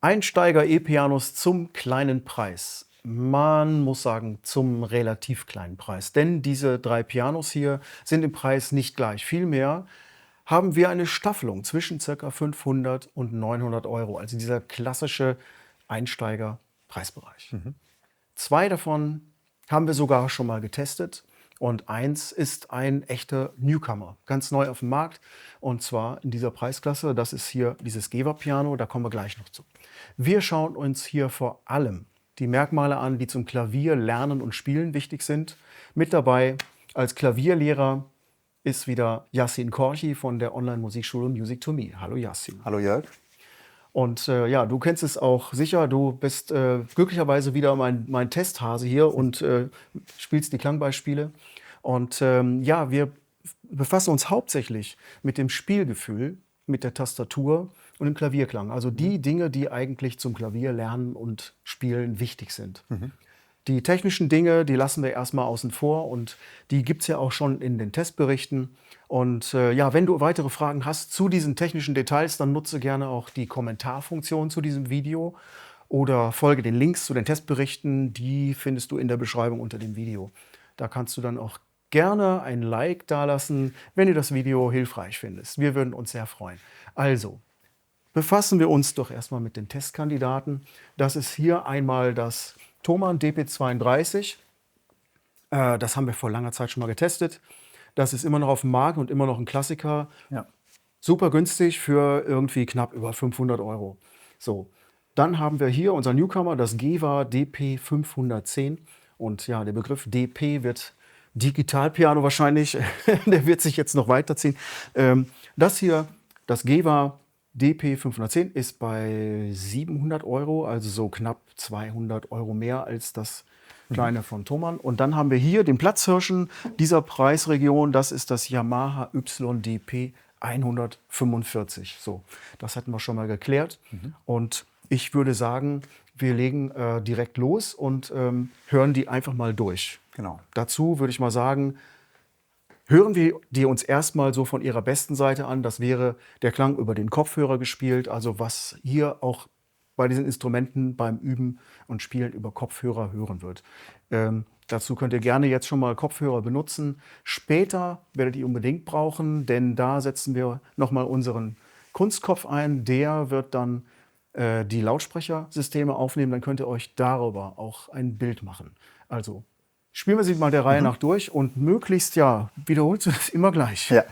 Einsteiger-E-Pianos zum kleinen Preis. Man muss sagen, zum relativ kleinen Preis. Denn diese 3 Pianos hier sind im Preis nicht gleich. Vielmehr haben wir eine Staffelung zwischen ca. 500 und 900 Euro. Also dieser klassische Einsteiger-Preisbereich. 2 davon haben wir sogar schon mal getestet. Und 1 ist ein echter Newcomer, ganz neu auf dem Markt. Und zwar in dieser Preisklasse. Das ist hier dieses Gewa-Piano, da kommen wir gleich noch zu. Wir schauen uns hier vor allem die Merkmale an, die zum Klavier lernen und spielen wichtig sind. Mit dabei als Klavierlehrer ist wieder Yassin Korchi von der Online-Musikschule Music to Me. Hallo Yassin. Hallo Jörg. Und ja, du kennst es auch sicher. Du bist glücklicherweise wieder mein Testhase hier und spielst die Klangbeispiele. Und ja, wir befassen uns hauptsächlich mit dem Spielgefühl, mit der Tastatur und dem Klavierklang. Also die Dinge, die eigentlich zum Klavierlernen und Spielen wichtig sind. Die technischen Dinge, die lassen wir erstmal außen vor und die gibt es ja auch schon in den Testberichten. Und ja, wenn du weitere Fragen hast zu diesen technischen Details, dann nutze gerne auch die Kommentarfunktion zu diesem Video oder folge den Links zu den Testberichten. Die findest du in der Beschreibung unter dem Video. Da kannst du dann auch gerne ein Like dalassen, wenn du das Video hilfreich findest. Wir würden uns sehr freuen. Also, befassen wir uns doch erstmal mit den Testkandidaten. Das ist hier einmal das Thomann DP32. Das haben wir vor langer Zeit schon mal getestet. Das ist immer noch auf dem Markt und immer noch ein Klassiker. Ja. Super günstig für irgendwie knapp über 500 Euro. So, dann haben wir hier unser Newcomer, das Gewa DP510. Und ja, der Begriff DP wird Digitalpiano wahrscheinlich, der wird sich jetzt noch weiterziehen. Das hier, das Gewa DP510 ist bei 700 Euro, also so knapp 200 Euro mehr als das kleine von Thomann. Und dann haben wir hier den Platzhirschen dieser Preisregion, das ist das Yamaha YDP 145. So, das hatten wir schon mal geklärt. Und ich würde sagen, wir legen direkt los und hören die einfach mal durch. Genau. Dazu würde ich mal sagen, hören wir die uns erstmal so von ihrer besten Seite an. Das wäre der Klang über den Kopfhörer gespielt. Also was hier auch bei diesen Instrumenten beim Üben und Spielen über Kopfhörer hören wird. Dazu könnt ihr gerne jetzt schon mal Kopfhörer benutzen. Später werdet ihr unbedingt brauchen, denn da setzen wir nochmal unseren Kunstkopf ein. Der wird dann die Lautsprechersysteme aufnehmen. Dann könnt ihr euch darüber auch ein Bild machen. Also spielen wir sie mal der Reihe nach durch und möglichst, ja, wiederholt es immer gleich. Ja.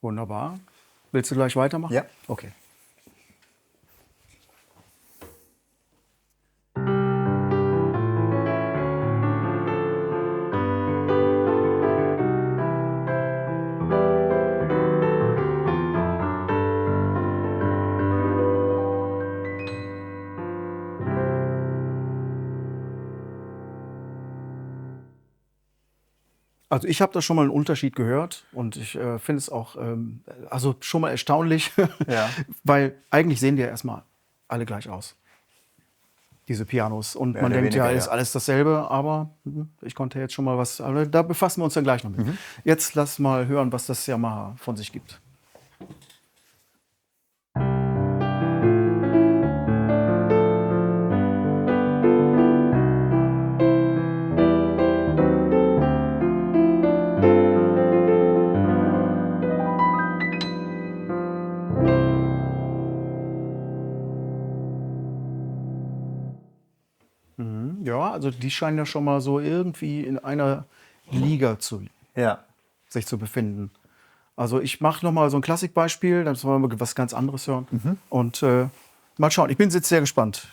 Wunderbar. Willst du gleich weitermachen? Ja. Okay. Also ich habe da schon mal einen Unterschied gehört und ich finde es auch also schon mal erstaunlich, Ja. weil eigentlich sehen die ja erstmal alle gleich aus, diese Pianos. Und Mehr man oder denkt, ja, weniger, ist ja. alles dasselbe, aber ich konnte jetzt schon mal was, aber da befassen wir uns dann gleich noch mit. Jetzt lass mal hören, was das Yamaha von sich gibt. Ja, also die scheinen ja schon mal so irgendwie in einer Liga Ja. sich zu befinden. Also ich mache noch mal so ein Klassikbeispiel, dann wollen wir was ganz anderes hören. Und mal schauen, ich bin jetzt sehr gespannt.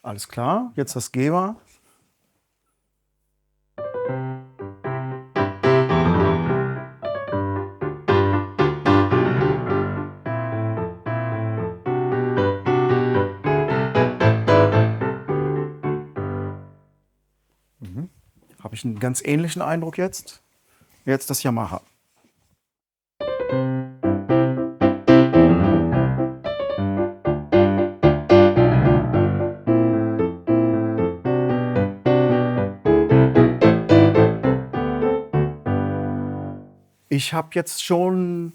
Alles klar, jetzt das Gewa. ich einen ganz ähnlichen Eindruck jetzt. Jetzt das Yamaha. Ich habe jetzt schon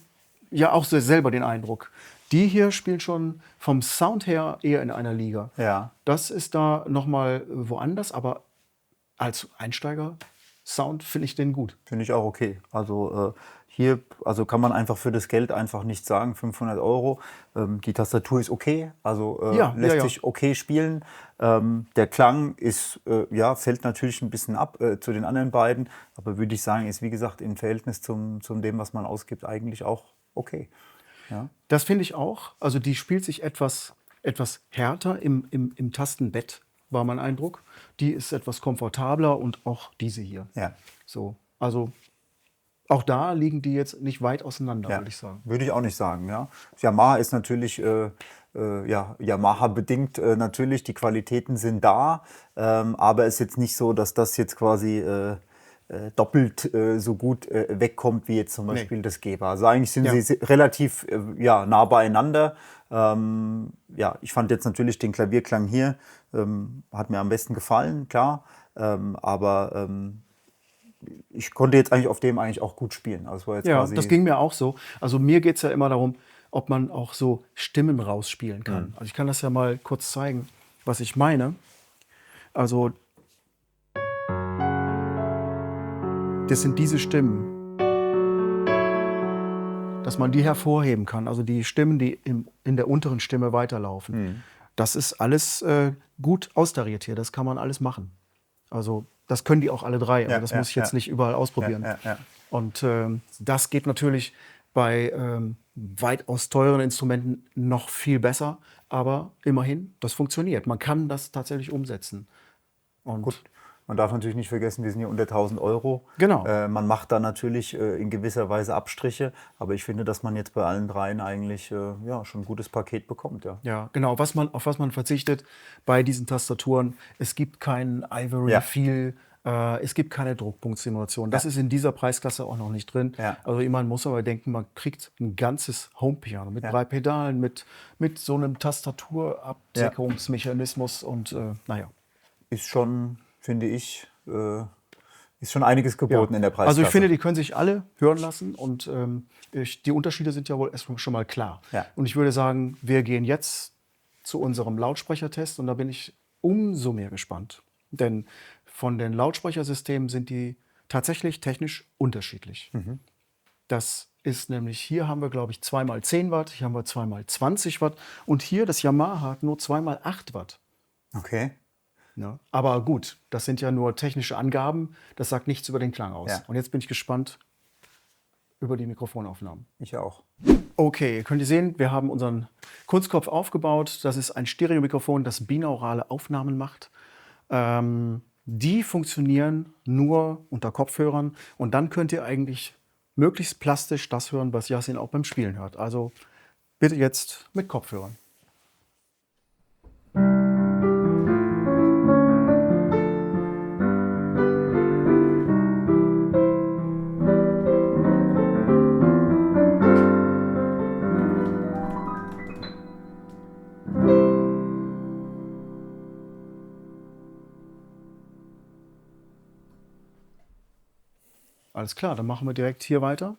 ja auch selber den Eindruck, die hier spielen schon vom Sound her eher in einer Liga. Ja. Das ist da noch mal woanders, aber als Einsteiger-Sound finde ich den gut. Finde ich auch okay. Also hier also kann man einfach für das Geld einfach nicht sagen, 500 Euro. Die Tastatur ist okay, also Ja, lässt ja, ja. sich okay spielen. Der Klang ist, ja, fällt natürlich ein bisschen ab zu den anderen beiden, aber würde ich sagen, ist wie gesagt im Verhältnis zum dem, was man ausgibt, eigentlich auch okay. Ja. Das finde ich auch. Also die spielt sich etwas härter im Tastenbett, war mein Eindruck. Die ist etwas komfortabler und auch diese hier. Ja. So, also auch da liegen die jetzt nicht weit auseinander, Ja, würde ich sagen. würde ich auch nicht sagen. Ja. Yamaha ist natürlich ja, Yamaha bedingt natürlich, die Qualitäten sind da, aber es ist jetzt nicht so, dass das jetzt quasi doppelt so gut wegkommt wie jetzt zum Beispiel das Geber. Also eigentlich sind Ja. sie relativ ja, nah beieinander. Ja, ich fand jetzt natürlich den Klavierklang hier, hat mir am besten gefallen, klar, aber ich konnte jetzt eigentlich auf dem eigentlich auch gut spielen. Also es war jetzt Ja, quasi das ging mir auch so. Also mir geht es ja immer darum, ob man auch so Stimmen rausspielen kann. Also ich kann das ja mal kurz zeigen, was ich meine. Also das sind diese Stimmen, dass man die hervorheben kann. Also die Stimmen, die in der unteren Stimme weiterlaufen. Das ist alles gut austariert hier. Das kann man alles machen. Also das können die auch alle drei, aber Ja, das ja, muss ich jetzt ja. nicht überall ausprobieren. Ja. Und das geht natürlich bei weitaus teuren Instrumenten noch viel besser. Aber immerhin, das funktioniert. Man kann das tatsächlich umsetzen. Und Gut, man darf natürlich nicht vergessen, wir sind hier unter 1000 Euro. Genau. Man macht da natürlich in gewisser Weise Abstriche, aber ich finde, dass man jetzt bei allen dreien eigentlich ja, schon ein gutes Paket bekommt. Ja. Ja, genau. Auf was man verzichtet bei diesen Tastaturen, es gibt keinen Ivory Ja. Feel, es gibt keine Druckpunktsimulation. Das Ja. ist in dieser Preisklasse auch noch nicht drin. Ja. Also man muss aber denken, man kriegt ein ganzes Homepiano mit 3 Pedalen, mit so einem Tastaturabdeckungsmechanismus und naja. Ist schon, finde ich, ist schon einiges geboten in der Preisklasse. Also ich finde, die können sich alle hören lassen und die Unterschiede sind ja wohl erstmal schon mal klar. Ja. Und ich würde sagen, wir gehen jetzt zu unserem Lautsprechertest und da bin ich umso mehr gespannt. Denn von den Lautsprechersystemen sind die tatsächlich technisch unterschiedlich. Das ist nämlich, hier haben wir, glaube ich, 2x10 Watt, hier haben wir 2x20 Watt und hier das Yamaha hat nur 2x8 Watt. Okay. Ja. Aber gut, das sind ja nur technische Angaben, das sagt nichts über den Klang aus. Ja. Und jetzt bin ich gespannt über die Mikrofonaufnahmen. Ich auch. Okay, könnt ihr sehen, wir haben unseren Kunstkopf aufgebaut. Das ist ein Stereomikrofon, das binaurale Aufnahmen macht. Die funktionieren nur unter Kopfhörern und dann könnt ihr eigentlich möglichst plastisch das hören, was Yasin auch beim Spielen hört. Also bitte jetzt mit Kopfhörern. Alles klar, dann machen wir direkt hier weiter.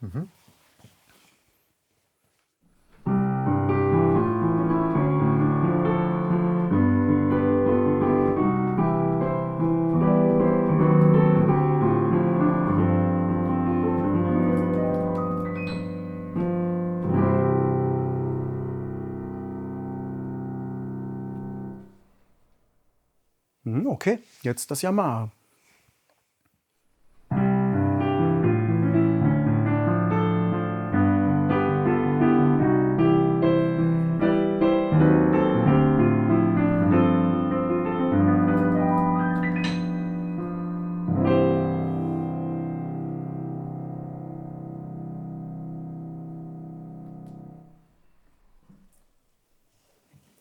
Okay, jetzt das Yamaha.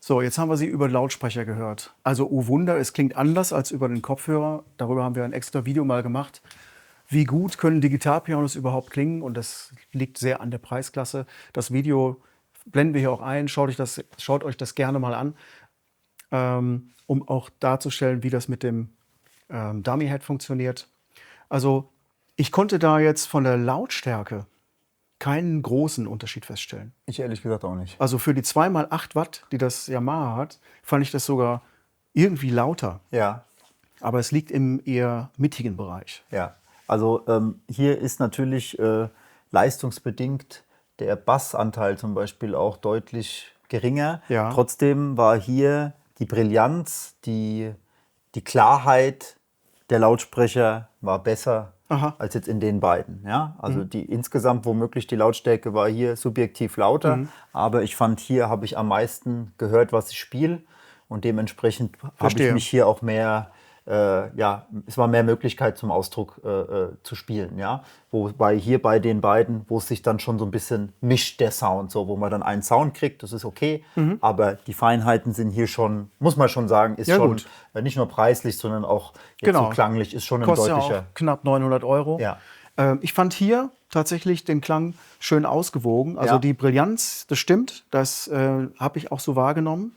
So, jetzt haben wir sie über Lautsprecher gehört. Also, oh Wunder, es klingt anders als über den Kopfhörer. Darüber haben wir ein extra Video mal gemacht. Wie gut können Digitalpianos überhaupt klingen? Und das liegt sehr an der Preisklasse. Das Video blenden wir hier auch ein. Schaut euch das gerne mal an, um auch darzustellen, wie das mit dem Dummy-Head funktioniert. Also, ich konnte da jetzt von der Lautstärke keinen großen Unterschied feststellen. Ich ehrlich gesagt auch nicht. Also für die 2x8 Watt, die das Yamaha hat, fand ich das sogar irgendwie lauter. Ja, Aber es liegt im eher mittigen Bereich. ja. Also hier ist natürlich leistungsbedingt der Bassanteil zum Beispiel auch deutlich geringer. Ja. Trotzdem war hier die Brillanz, die Klarheit der Lautsprecher war besser Aha. als jetzt in den beiden. Ja? Also insgesamt womöglich die Lautstärke war hier subjektiv lauter, aber ich fand, hier habe ich am meisten gehört, was ich spiele, und dementsprechend habe ich Verstehe. mich hier auch mehr, es war mehr Möglichkeit zum Ausdruck zu spielen. Ja? Wobei hier bei den beiden, wo es sich dann schon so ein bisschen mischt, der Sound, so, wo man dann einen Sound kriegt, das ist okay, aber die Feinheiten sind hier schon, muss man schon sagen, ist Ja, schon gut. Nicht nur preislich, sondern auch jetzt Genau. so klanglich, ist schon ein Kostet ja deutlicher. auch knapp 900 Euro. Ja. Ich fand hier tatsächlich den Klang schön ausgewogen. Also Ja. die Brillanz, das stimmt, das habe ich auch so wahrgenommen.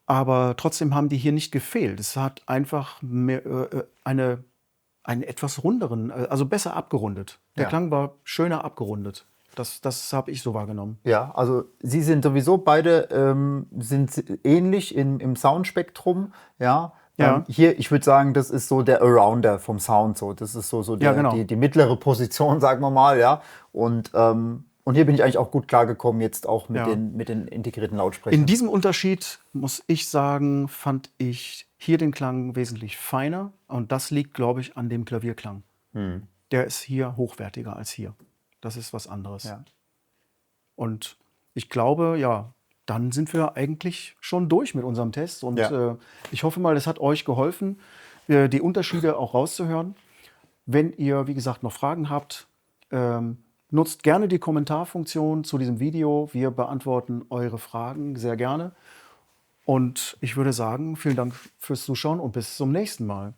Aber trotzdem haben die hier nicht gefehlt. Es hat einfach mehr, einen etwas runderen, also besser abgerundet. Der Ja. Klang war schöner abgerundet. Das habe ich so wahrgenommen. Ja, also sie sind sowieso beide sind ähnlich im Soundspektrum. Ja. Ja. Hier, ich würde sagen, das ist so der Arounder vom Sound. So. Das ist so Ja, genau. die mittlere Position, sagen wir mal. Ja. Und hier bin ich eigentlich auch gut klargekommen, jetzt auch mit, Ja. mit den integrierten Lautsprechern. In diesem Unterschied, muss ich sagen, fand ich hier den Klang wesentlich feiner. Und das liegt, glaube ich, an dem Klavierklang. Der ist hier hochwertiger als hier. Das ist was anderes. Ja. Und ich glaube, ja, dann sind wir eigentlich schon durch mit unserem Test. Und Ja. ich hoffe mal, es hat euch geholfen, die Unterschiede auch rauszuhören. Wenn ihr, wie gesagt, noch Fragen habt, nutzt gerne die Kommentarfunktion zu diesem Video. Wir beantworten eure Fragen sehr gerne. Und ich würde sagen, vielen Dank fürs Zuschauen und bis zum nächsten Mal.